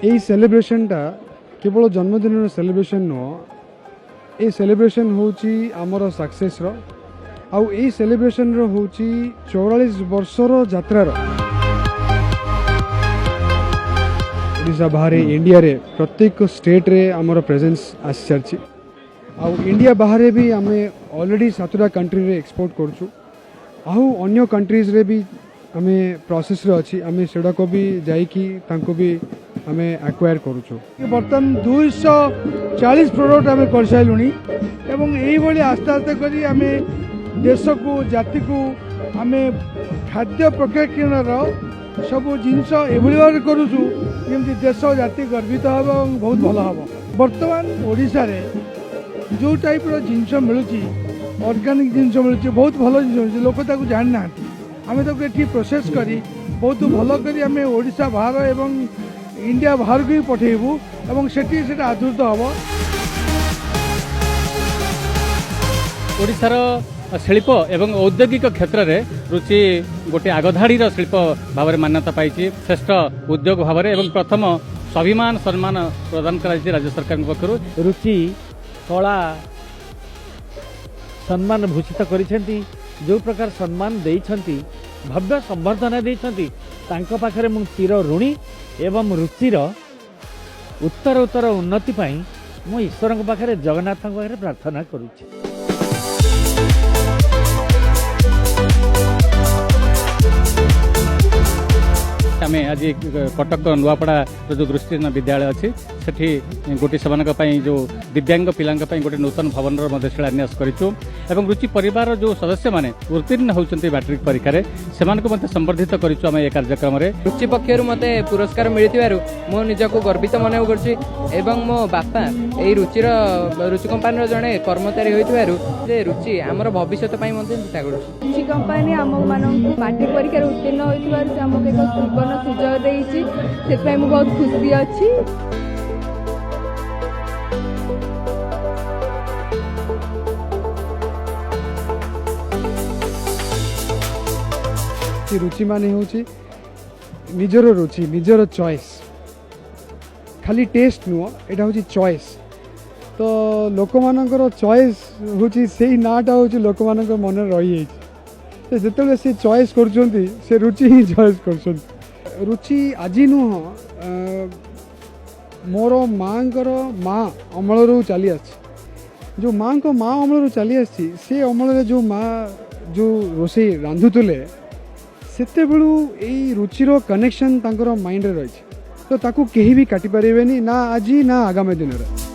এই সেলিব্রেশনটা কেবল জন্মদিনের সেলিব্রেশন নুহ এই সেলিব্রেশন হচ্ছে আমার सक्सेसर आउ এই সেলিব্রেশন হচ্ছে 44 বর্ষর যাত্রার ओडिशा बाहर इंडिया रे प्रत्येक स्टेट रे आमर प्रेजेंस आसी सारी आउ इंडिया बाहर भी आम ऑलरेडी 7टा कंट्री रे एक्सपोर्ट करछु आउ अन्य कंट्रीज रे भी आम प्रोसेस रे अछि आम सेडा को भी जाइकी तांको भी आम एक्वायर करूछु बर्तमान 240 प्रोडक्ट आम कर साइलुनी एवं यही भली आस्ते आस्ते करी आम देश को जाति को आम खाद्य प्रक्रियाकरण सब जिनस एभली भाव करूँ जमी देश जाति गर्वित हम और बहुत भल हम बर्तमान ओडिशा रे जो टाइप जिनस मिलूँ ऑर्गेनिक जिनस मिलूँ बहुत भल जिन लोक जानी ना आम ये प्रोसेस करी बहुत भल करी आम ओडिशा बाहर एवं इंडिया बाहर को भी पठेबू और सेठी आदृत हम ओडिशार शिल्प एवं औद्योगिक क्षेत्र में रुचि गोटे आगधाड़ी शिल्प भाव में मान्यता पाई श्रेष्ठ उद्योग भाव में प्रथम स्वाभिमान सम्मान प्रदान कर राज्य सरकार पक्षर रुचि कला सम्मान भूषित कर जो प्रकार सम्मान देइछंती भव्य संबर्धना देइछंती तांको पाखरे मु चिर ऋणी एवं रुचिर उत्तर उत्तर उन्नति पाई मु ईश्वर पाखरे जगन्नाथ पाखरे प्रार्थना करुछि। आम आज कटक नुआपड़ा जो दृष्टिहीन विद्यालय अच्छी सेठी गोटे से जो दिव्यांग पिलांग गोटे नूतन भवन शिलान्यास करूँ एवं रुचि परिवार जो सदस्य मैंने उत्तीर्ण होती मैट्रिक परीक्षा से संबर्धित करूँ आम ये कार्यक्रम में रुचि पक्षर मत पुरस्कार मिलू मो निजक गर्वित मन कर मो बापा यही रुचि कंपानी जड़े कर्मचारी होते रुचि आमर भविष्य चिंता कर रुचि कंपानी आम मानक मैट्रिक परीक्षा उत्तीर्ण होमको एक सुवर्ण सुजोग देती बहुत खुशी अच्छी। रुचि माने होची निजर रुचि निजर चॉइस खाली टेस्ट नुह एटा होची चॉइस तो लोक मानकर चॉइस होची सेही नाटा होची लोक मानकर मन रही जाइछि तो जेतेबेले से चॉइस करछंती से रुचि ही चॉइस करछंती रुचि आज नुह मोर माँकर माँ अमल चली आसी जो माँ को माँ अमल चली आसी से अमल जो माँ जो रोषे रांधुले सेते बेलू यही रुचिर कनेक्शन तांकर माइंड रे रही तो ताकू केही भी काटी पारे ना आज ना आगामी दिन में।